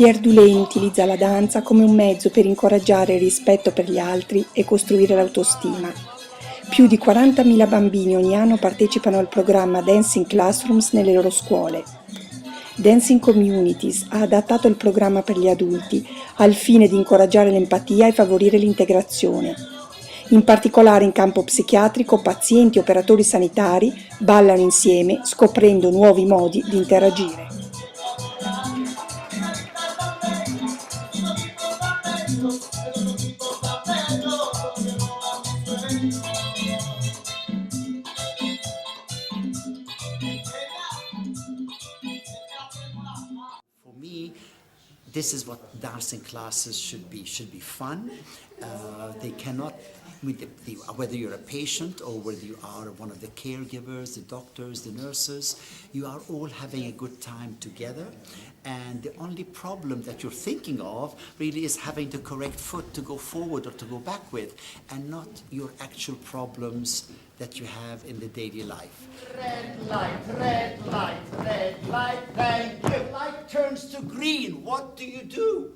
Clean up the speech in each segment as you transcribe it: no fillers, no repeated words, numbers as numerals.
Pierre Dulé utilizza la danza come un mezzo per incoraggiare il rispetto per gli altri e costruire l'autostima. Più di 40.000 bambini ogni anno partecipano al programma Dancing Classrooms nelle loro scuole. Dancing Communities ha adattato il programma per gli adulti al fine di incoraggiare l'empatia e favorire l'integrazione. In particolare in campo psichiatrico, pazienti e operatori sanitari ballano insieme, scoprendo nuovi modi di interagire. For me, this is what dancing classes should be. Should be fun. They cannot, whether you're a patient or whether you are one of the caregivers, the doctors, the nurses, you are all having a good time together. And the only problem that you're thinking of really is having the correct foot to go forward or to go back with, and not your actual problems that you have in the daily life. Red light, red light, red light, thank you. Light turns to green. What do?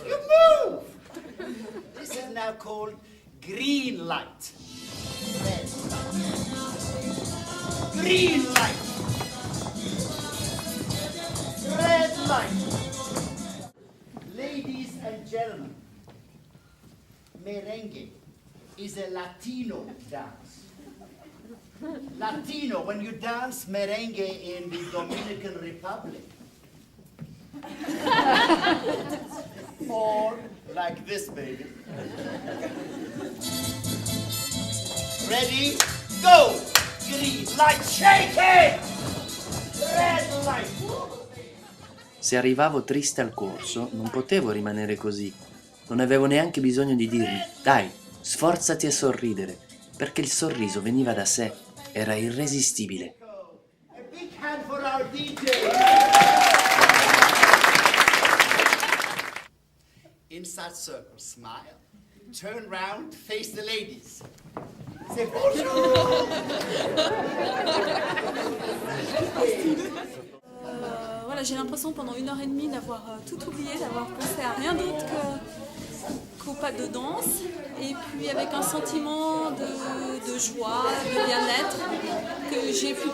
You move. This is now called green light. Red light. Green light. Red light. Ladies and gentlemen, merengue is a Latino dance. Latino, when you dance merengue in the Dominican Republic. Or like this, baby. Ready? Go! Green light, shake it! Red light. Se arrivavo triste al corso, non potevo rimanere così. Non avevo neanche bisogno di dirmi, dai, sforzati a sorridere, perché il sorriso veniva da sé, era irresistibile. A big hand for our DJ. Inside circle, smile, turn round, face the ladies. Say bonjour. Voilà, j'ai l'impression pendant 1h30 d'avoir tout oublié, d'avoir pensé à rien d'autre qu'au pas de danse, et puis avec un sentiment de joie, de bien-être que j'ai pu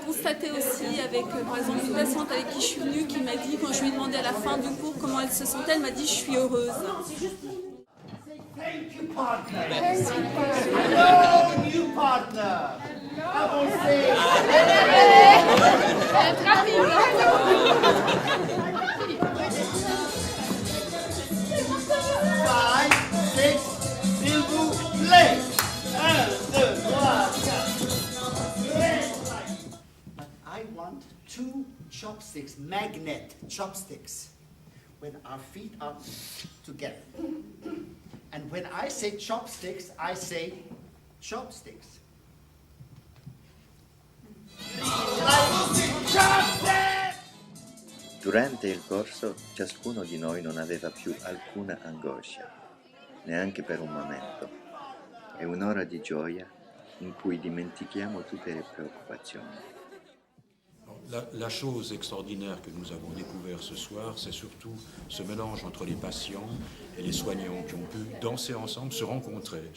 constater aussi avec par exemple une patiente avec qui je suis venue qui m'a dit, quand je lui ai demandé à la fin du cours comment elle se sentait, elle m'a dit je suis heureuse. Thank you, partner. Hello, new partner. Avancez. 5, 6, s'il vous plaît. 1, 2, 3, 4. But I want 2 chopsticks, magnet chopsticks, when our feet are together. And when I say chopsticks, I say chopsticks. Durante il corso ciascuno di noi non aveva più alcuna angoscia, neanche per un momento. È un'ora di gioia in cui dimentichiamo tutte le preoccupazioni. La chose extraordinaire que nous avons découvert ce soir, c'est surtout ce mélange entre les patients et les soignants qui ont pu danser ensemble, se rencontrer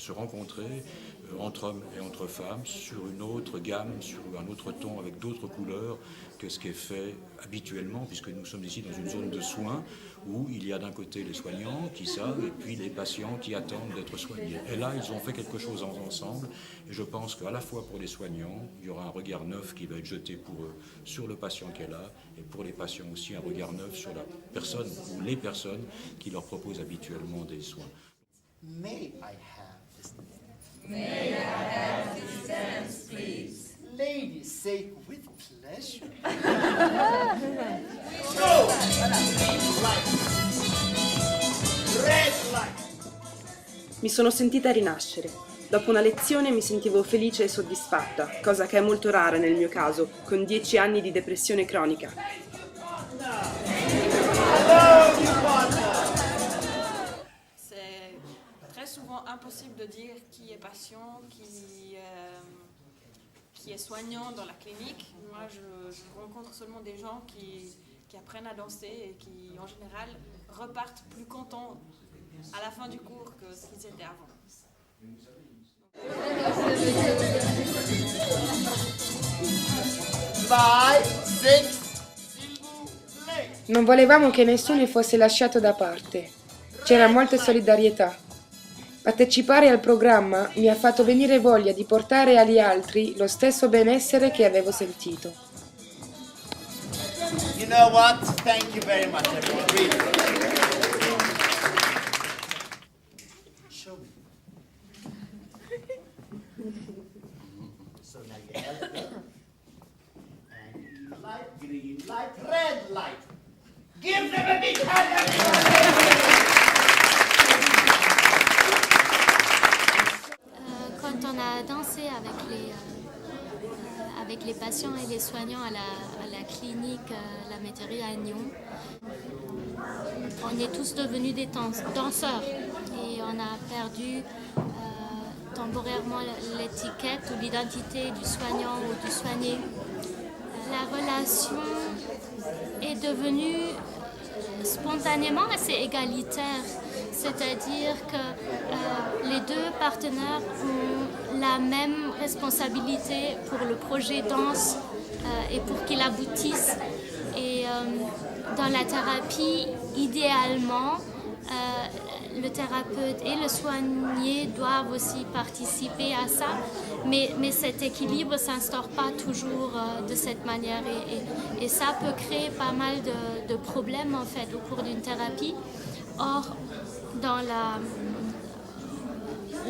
entre hommes et entre femmes sur une autre gamme, sur un autre ton, avec d'autres couleurs que ce qui est fait habituellement, puisque nous sommes ici dans une zone de soins où il y a d'un côté les soignants qui savent et puis les patients qui attendent d'être soignés. Et là, ils ont fait quelque chose ensemble, et je pense qu'à la fois pour les soignants, il y aura un regard neuf qui va être jeté pour eux sur le patient qui est là, et pour les patients aussi un regard neuf sur la personne ou les personnes qui leur proposent habituellement des soins. May I have this dance? May I have this dance, please? Ladies, say with pleasure. Go! Green light. Red light. Mi sono sentita rinascere. Dopo una lezione mi sentivo felice e soddisfatta, cosa che è molto rara nel mio caso, con 10 anni di depressione cronica. C'est très souvent impossible de dire qui est patient, qui est soignant dans la clinique. Moi, je rencontre seulement des gens qui qui apprennent à danser et qui, en général, repartent plus contents à la fin du cours que ce qu'ils étaient avant. Non volevamo che nessuno fosse lasciato da parte. C'era molta solidarietà. Partecipare al programma mi ha fatto venire voglia di portare agli altri lo stesso benessere che avevo sentito. You know what? Thank you very much, everyone. Really. Show me. So now you have and light, green light, red light. Give them a big hand, everyone! Quand on a dansé avec les patients et les soignants à la clinique La Métairie à Nyon, on est tous devenus des danseurs et on a perdu temporairement l'étiquette ou l'identité du soignant ou du soigné. La relation est devenue spontanément assez égalitaire, c'est-à-dire que les deux partenaires ont la même responsabilité pour le projet danse et pour qu'il aboutisse. Et dans la thérapie, idéalement, le thérapeute et le soigné doivent aussi participer à ça, mais cet équilibre ne s'instaure pas toujours de cette manière et ça peut créer pas mal de problèmes en fait au cours d'une thérapie. Or,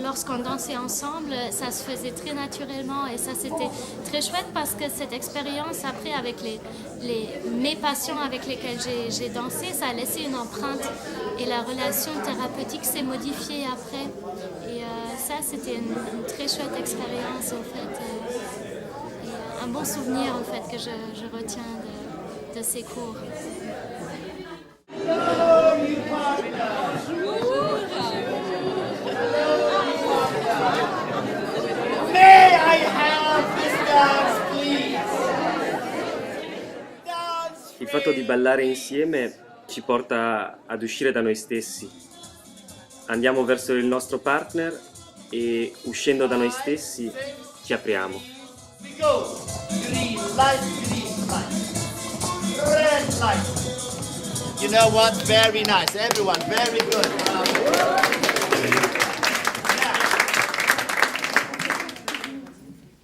lorsqu'on dansait ensemble, ça se faisait très naturellement et ça c'était très chouette parce que cette expérience après avec mes patients avec lesquels j'ai dansé, ça a laissé une empreinte et la relation thérapeutique s'est modifiée après. Et ça c'était une très chouette expérience en fait, et un bon souvenir en fait que je retiens de ces cours. May I have this dance, please? Dance. Il fatto di ballare insieme ci porta ad uscire da noi stessi. Andiamo verso il nostro partner e uscendo da noi stessi ci apriamo. We go. Green light, red light. You know what? Very nice, everyone. Very good.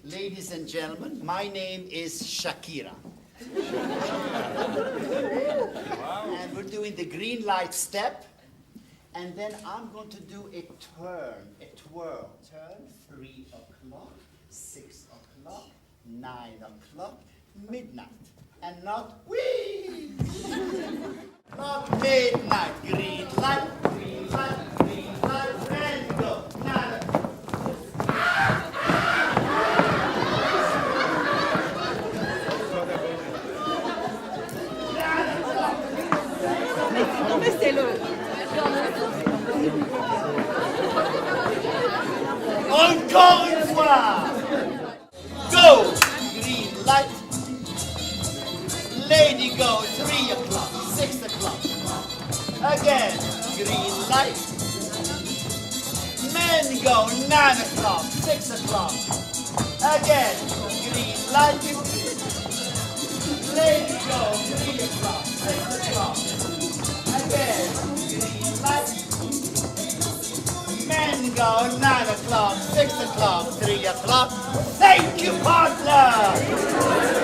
Ladies and gentlemen, my name is Shakira. And we're doing the green light step. And then I'm going to do a twirl. Turn 3 o'clock, 6 o'clock, 9 o'clock, midnight. And not wee! Not midnight. Green light, and go. Nine. Encore une fois. Go. Green light. Lady go 3 o'clock, 6 o'clock. Again, green light. Men go 9 o'clock, 6 o'clock. Again, green light. Lady go 3 o'clock, 6 o'clock. Again, green light. Men go 9 o'clock, 6 o'clock, 3 o'clock. Thank you, partner!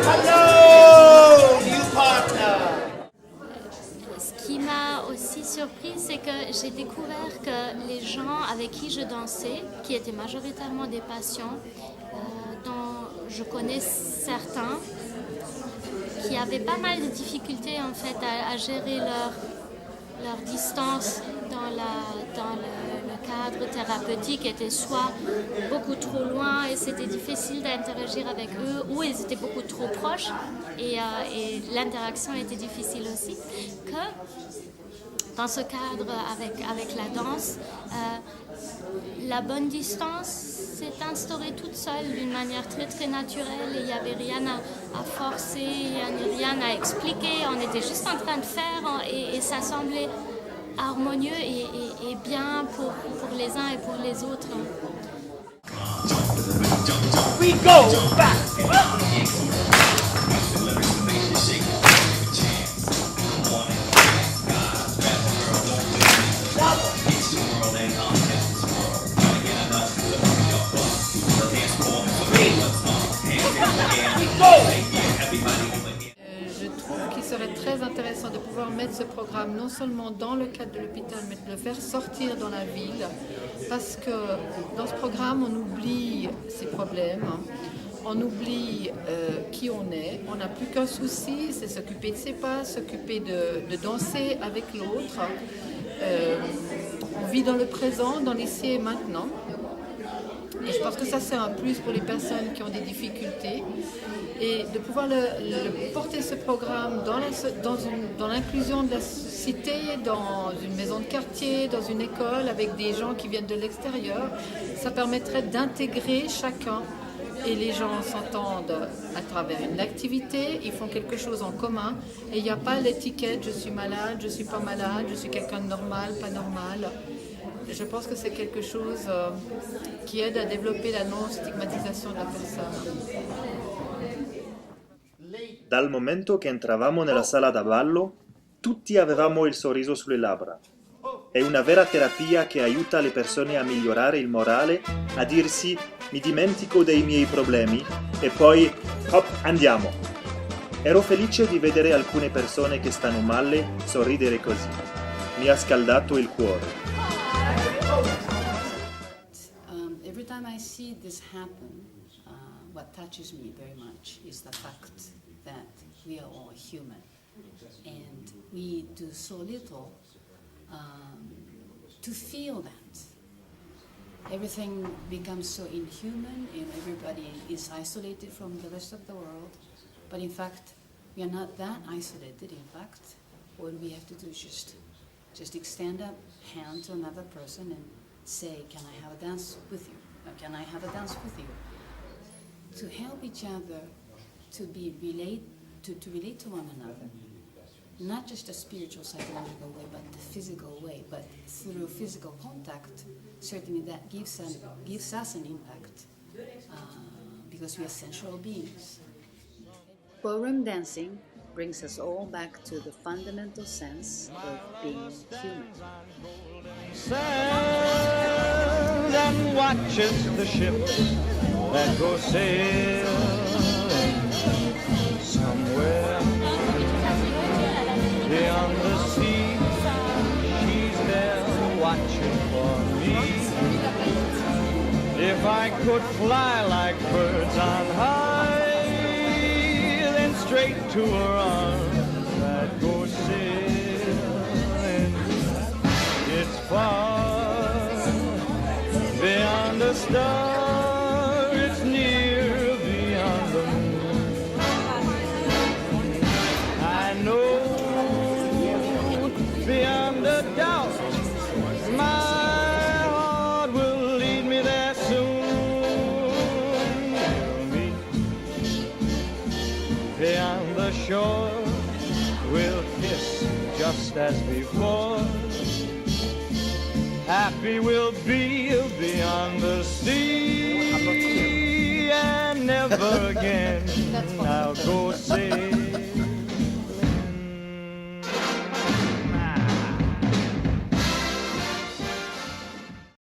Hello, new partner! Ce qui m'a aussi surprise, c'est que j'ai découvert que les gens avec qui je dansais, qui étaient majoritairement des patients, dont je connais certains, qui avaient pas mal de difficultés en fait à gérer leur distance dans le cadre thérapeutique, était soit beaucoup trop loin et c'était difficile d'interagir avec eux, ou ils étaient beaucoup trop proches et l'interaction était difficile aussi, que dans ce cadre avec la danse, la bonne distance s'est instaurée toute seule d'une manière très très naturelle et il n'y avait rien forcer, il n'y a rien à expliquer. On était juste en train de faire et ça semblait harmonieux et bien pour les uns et pour les autres. We go back. Je trouve qu'il serait très intéressant de pouvoir mettre ce programme non seulement dans le cadre de l'hôpital, mais de le faire sortir dans la ville, parce que dans ce programme, on oublie ses problèmes, on oublie qui on est, on n'a plus qu'un souci, c'est s'occuper de ses pas, s'occuper de danser avec l'autre. On vit dans le présent, dans l'ici et maintenant. Et je pense que ça, c'est un plus pour les personnes qui ont des difficultés. Et de pouvoir porter ce programme dans l'inclusion de la cité, dans une maison de quartier, dans une école, avec des gens qui viennent de l'extérieur, ça permettrait d'intégrer chacun. Et les gens s'entendent à travers une activité, ils font quelque chose en commun. Et il n'y a pas l'étiquette « je suis malade, je ne suis pas malade, je suis quelqu'un de normal, pas normal ». Je pense que c'est quelque chose qui aide à développer la non-stigmatisation de la personne. Dal momento che entravamo nella sala da ballo, tutti avevamo il sorriso sulle labbra. È una vera terapia che aiuta le persone a migliorare il morale, a dirsi mi dimentico dei miei problemi e poi hop, andiamo. Ero felice di vedere alcune persone che stanno male sorridere così. Mi ha scaldato il cuore. Every time I see this happen, what touches me very much is the fact that we are all human and we do so little to feel that. Everything becomes so inhuman and everybody is isolated from the rest of the world, but in fact we are not that isolated. In fact, what we have to do is just extend a hand to another person and say, can I have a dance with you? Or can I have a dance with you? To help each other to relate to one another, not just a spiritual, psychological way, but the physical way. But through physical contact, certainly that gives us an impact because we are sensual beings. Ballroom dancing brings us all back to the fundamental sense of being human. And watches the ships that go sailing somewhere beyond the sea. She's there watching for me. If I could fly like birds on high, then straight to her arms I'd go sailing. It's far beyond the star, it's near beyond the moon. I know beyond a doubt my heart will lead me there soon. We'll meet beyond the shore, we'll kiss just as before. Happy we'll be beyond the sea, and never again I'll go sailing.